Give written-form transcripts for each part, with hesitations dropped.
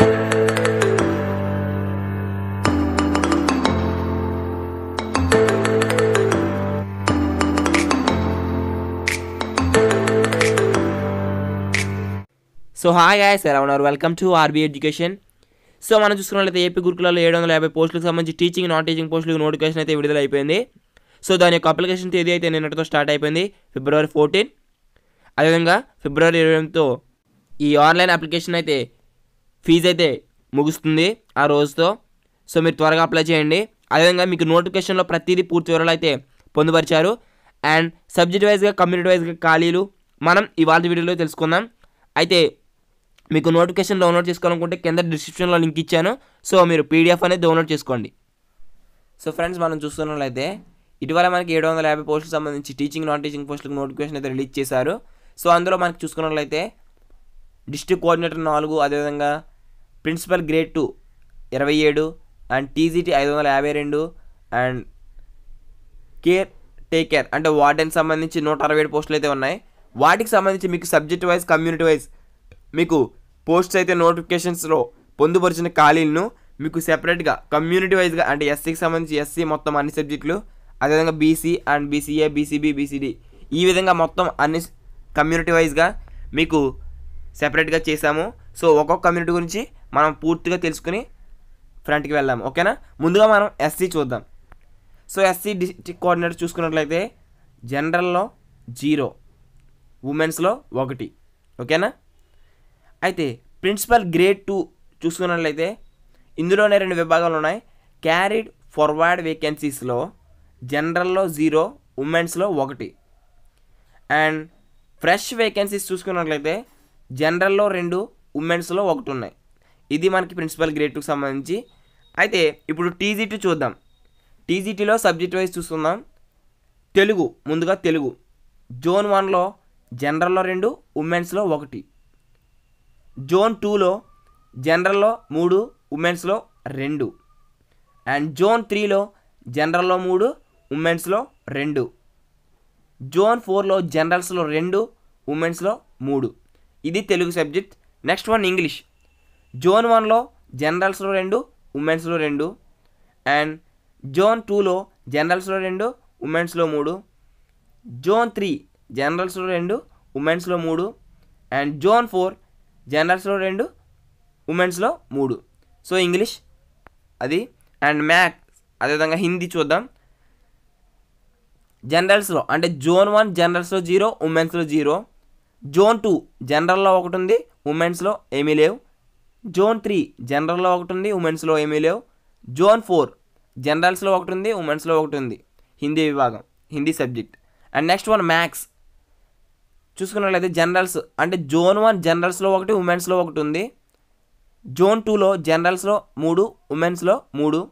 So hi guys, ఎలా ఉన్నారు? Welcome to RB education. So మనం చూసుకున్నట్లయితే ఏపీ గురుకులలో 750 పోస్టులకు సంబంధించి టీచింగ్ నాన్ టీచింగ్ పోస్టులకు నోటిఫికేషన్ అయితే విడుదల అయిపోయింది. సో దాని యొక్క అప్లికేషన్ తేదీ అయితే నిన్నటితో స్టార్ట్ అయిపోయింది, February 14. అదేవిధంగా February 28తో ఈ ఆన్లైన్ అప్లికేషన్ అయితే ఫీజు అయితే ముగుస్తుంది ఆ రోజుతో. సో మీరు త్వరగా అప్లై చేయండి. అదేవిధంగా మీకు నోటిఫికేషన్లో ప్రతిదీ పూర్తి వివరాలు అయితే పొందుపరిచారు. అండ్ సబ్జెక్ట్ వైజ్గా కమ్యూనిటీ వైజ్గా ఖాళీలు మనం ఇవాళ వీడియోలో తెలుసుకుందాం. అయితే మీకు నోటిఫికేషన్ డౌన్లోడ్ చేసుకోవాలనుకుంటే కింద డిస్క్రిప్షన్లో లింక్ ఇచ్చాను. సో మీరు పీడిఎఫ్ అనేది డౌన్లోడ్ చేసుకోండి. సో ఫ్రెండ్స్, మనం చూస్తున్నట్లయితే ఇటీవల మనకి 750 పోస్టులకు సంబంధించి టీచింగ్ నాన్ టీచింగ్ పోస్టులకు నోటిఫికేషన్ అయితే రిలీజ్ చేశారు. సో అందులో మనకి చూసుకున్నట్లయితే డిస్ట్రిక్ట్ కోఆర్డినేటర్ 4, అదేవిధంగా principal grade 2 27, and TGT 552, and caretaker అంటే వార్డెన్ సంబంధించి 167 పోస్టులు అయితే ఉన్నాయి. వాటికి సంబంధించి మీకు సబ్జెక్ట్ వైజ్ కమ్యూనిటీ వైజ్ మీకు పోస్ట్స్ అయితే నోటిఫికేషన్స్లో పొందుపరిచిన ఖాళీలను మీకు సెపరేట్గా కమ్యూనిటీ వైజ్గా అంటే ఎస్సీకి సంబంధించి ఎస్సీ మొత్తం అన్ని సబ్జెక్టులు, అదేవిధంగా BC and BCA, BCB, BCD ఈ విధంగా మొత్తం అన్ని కమ్యూనిటీ వైజ్గా మీకు సెపరేట్గా చేశాము. సో ఒక్కొక్క కమ్యూనిటీ గురించి మనం పూర్తిగా తెలుసుకుని ఫ్రంట్కి వెళ్దాము, ఓకేనా? ముందుగా మనం ఎస్సీ చూద్దాం. సో ఎస్సీ డిస్ట్రిక్ట్ కోఆర్డినేటర్ చూసుకున్నట్లయితే జనరల్లో 0, ఉమెన్స్లో 1, ఓకేనా? అయితే ప్రిన్సిపల్ గ్రేడ్ 2 చూసుకున్నట్లయితే ఇందులోనే 2 విభాగాలు ఉన్నాయి. క్యారీడ్ ఫార్వర్డ్ వేకెన్సీస్లో జనరల్లో 0, ఉమెన్స్లో 1, అండ్ ఫ్రెష్ వేకెన్సీస్ చూసుకున్నట్లయితే జనరల్లో 2, ఉమెన్స్లో 1 ఉన్నాయి. ఇది మనకి ప్రిన్సిపల్ గ్రేడ్ 2కి సంబంధించి. అయితే ఇప్పుడు టీజీటీ చూద్దాం. టీజీటీలో సబ్జెక్ట్ వైజ్ చూసుకుందాం. తెలుగు, ముందుగా తెలుగు జోన్ 1లో జనరల్లో 2, ఉమెన్స్లో 1. జోన్ 2లో జనరల్లో 3, ఉమెన్స్లో 2, అండ్ జోన్ 3లో జనరల్లో 3, ఉమెన్స్లో 2. జోన్ 4లో జనరల్స్లో 2, ఉమెన్స్లో 3. ఇది Telugu subject. Next one English. Zone 1లో జనరల్స్లో 2, ఉమెన్స్లో 2, అండ్ జోన్ 2లో జనరల్స్లో 2, ఉమెన్స్లో 3. జోన్ 3 జనరల్స్లో 2, ఉమెన్స్లో 3, అండ్ జోన్ 4 జనరల్స్లో 2, ఉమెన్స్లో 3. సో ఇంగ్లీష్ అది. అండ్ మ్యాథ్స్, అదేవిధంగా హిందీ చూద్దాం. జనరల్స్లో అంటే జోన్ 1 జనరల్స్లో 0, ఉమెన్స్లో 0. జోన్ 2 జనరల్లో 1 ఉంది, ఉమెన్స్లో ఏమీ లేవు. జోన్ 3 జనరల్లో 1 ఉంది, ఉమెన్స్లో ఏమీ లేవు. జోన్ 4 జనరల్స్లో 1 ఉంది, ఉమెన్స్లో 1 ఉంది. హిందీ విభాగం, Hindi subject. And next one maths చూసుకున్నట్లయితే జనరల్స్ అంటే జోన్ 1 జనరల్స్లో 1, ఉమెన్స్లో 1 ఉంది. జోన్ 2లో జనరల్స్లో 3, ఉమెన్స్లో 3,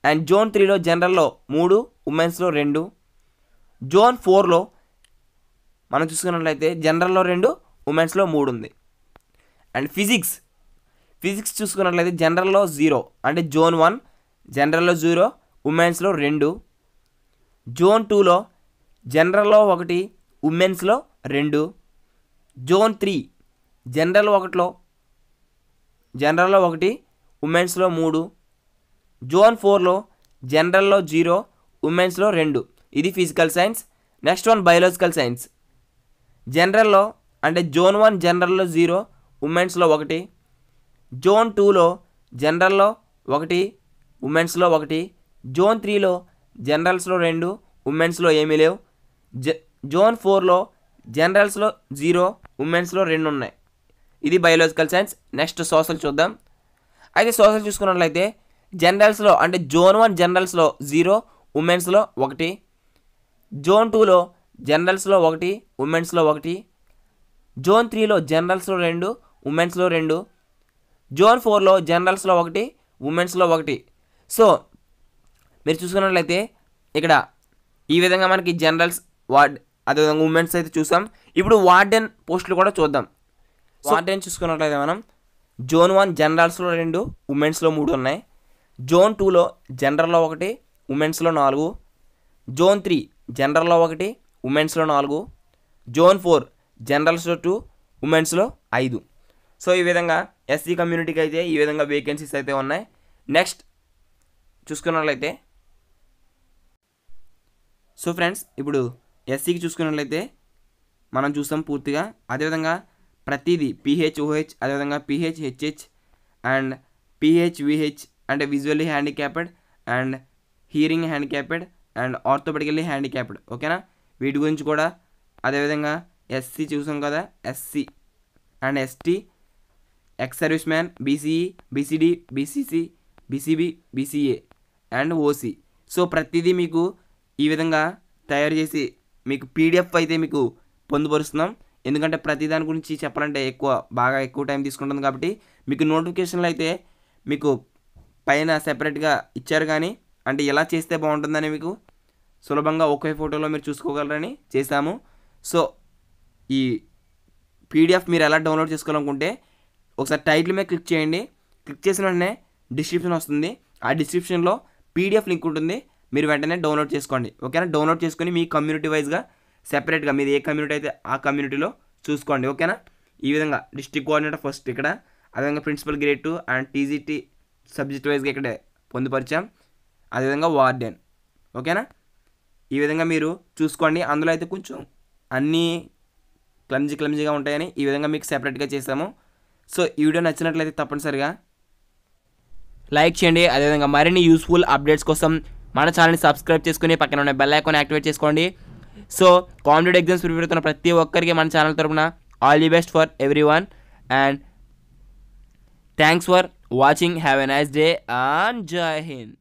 అండ్ జోన్ 3లో జనరల్లో 3, ఉమెన్స్లో 2. జోన్ 4లో మనం చూసుకున్నట్లయితే జనరల్లో 2, ఉమెన్స్లో 3 ఉంది. అండ్ ఫిజిక్స్ చూసుకున్నట్లయితే జనరల్లో 0 అంటే జోన్ 1 జనరల్లో 0, ఉమెన్స్లో 2. జోన్ 2లో జనరల్లో 1, ఉమెన్స్లో 2. జోన్ 3 జనరల్ 1లో జనరల్లో 1, ఉమెన్స్లో 3. జోన్ 4లో జనరల్లో 0, ఉమెన్స్లో 2. ఇది physical science. Next one biological science. జనరల్లో అంటే జోన్ 1 జనరల్లో 0, ఉమెన్స్లో 1. జోన్ 2లో జనరల్లో 1, ఉమెన్స్లో 1. జోన్ 3లో జనరల్స్లో 2, ఉమెన్స్లో ఏమీ లేవు. జోన్ 4లో జనరల్స్లో 0, ఉమెన్స్లో 2 ఉన్నాయి. ఇది బయాలజికల్ సైన్స్. నెక్స్ట్ సోషల్ చూద్దాం. అయితే సోషల్ చూసుకున్నట్లయితే జనరల్స్లో అంటే జోన్ 1 జనరల్స్లో 0, ఉమెన్స్లో 1. జోన్ 2లో జనరల్స్లో 1, ఉమెన్స్లో 1. జోన్ 3లో జనరల్స్లో 2, ఉమెన్స్లో 2. జోన్ 4లో జనరల్స్లో 1, ఉమెన్స్లో 1. సో మీరు చూసుకున్నట్లయితే ఇక్కడ ఈ విధంగా మనకి జనరల్స్, అదేవిధంగా ఉమెన్స్ అయితే చూసాం. ఇప్పుడు వార్డెన్ పోస్టులు కూడా చూద్దాం. వార్డెన్ చూసుకున్నట్లయితే మనం జోన్ 1 జనరల్స్లో 2, ఉమెన్స్లో 3 ఉన్నాయి. జోన్ 2లో జనరల్లో 1, ఉమెన్స్లో 4. జోన్ 3 జనరల్లో 1, ఉమెన్స్లో 4. జోన్ 4 జనరల్స్లో 2, ఉమెన్స్లో 5. సో ఈ విధంగా ఎస్సీ కమ్యూనిటీకి అయితే ఈ విధంగా వేకెన్సీస్ అయితే ఉన్నాయి. నెక్స్ట్ చూసుకున్నట్లయితే సో ఫ్రెండ్స్ ఇప్పుడు ఎస్సీకి చూసుకున్నట్లయితే మనం చూస్తాం పూర్తిగా. అదేవిధంగా ప్రతిదీ PHOH, అదేవిధంగా PHHH అండ్ PHVH అంటే visually handicapped and hearing handicapped and orthopaedically handicapped. ఓకేనా, వీటి గురించి కూడా. అదేవిధంగా ఎస్సీ చూసాం కదా, SC and ST, ex service man, BCE, BCD, BCC, BCB, BCA and OC. So ప్రతిదీ మీకు ఈ విధంగా తయారు చేసి మీకు PDF అయితే మీకు పొందుపరుస్తున్నాం. ఎందుకంటే ప్రతి దాని గురించి చెప్పాలంటే బాగా ఎక్కువ టైం తీసుకుంటుంది కాబట్టి మీకు నోటిఫికేషన్లు అయితే మీకు పైన సెపరేట్గా ఇచ్చారు. కానీ అంటే ఎలా చేస్తే బాగుంటుందని మీకు సులభంగా ఒకే ఫోటోలో మీరు చూసుకోగలరని చేశాము. సో ఈ PDF మీరు ఎలా డౌన్లోడ్ చేసుకోవాలనుకుంటే ఒకసారి టైటిల్ మీద క్లిక్ చేయండి. క్లిక్ చేసిన వెంటనే డిస్క్రిప్షన్ వస్తుంది. ఆ డిస్క్రిప్షన్లో PDF లింక్ ఉంటుంది. మీరు వెంటనే డౌన్లోడ్ చేసుకోండి. ఓకేనా, డౌన్లోడ్ చేసుకొని మీ కమ్యూనిటీ వైజ్గా సెపరేట్గా మీరు ఏ కమ్యూనిటీ అయితే ఆ కమ్యూనిటీలో చూసుకోండి. ఓకేనా, ఈ విధంగా డిస్ట్రిక్ట్ కోఆర్డినేటర్ ఫస్ట్ ఇక్కడ, అదేవిధంగా principal grade 2 and TGT subject వైజ్గా ఇక్కడే పొందుపరిచాం. అదేవిధంగా వార్డెన్. ఓకేనా, ఈ విధంగా మీరు చూసుకోండి. అందులో అయితే కొంచెం అన్నీ క్లమ్జీగా ఉంటాయని ఈ విధంగా మీకు సెపరేట్గా చేసాము. సో ఈ వీడియో నచ్చినట్లయితే తప్పనిసరిగా లైక్ చేయండి. అదేవిధంగా మరిన్ని యూస్ఫుల్ అప్డేట్స్ కోసం మన ఛానల్ని సబ్స్క్రైబ్ చేసుకుని పక్కన ఉన్న బెల్ ఐకాన్ యాక్టివేట్ చేసుకోండి. సో కాంపిటేటివ్ ఎగ్జామ్స్ ప్రిపేర్ అవుతున్న ప్రతి ఒక్కరికి మన ఛానల్ తరపున all the best for everyone and thanks for watching. Have a nice day and జై హింద్.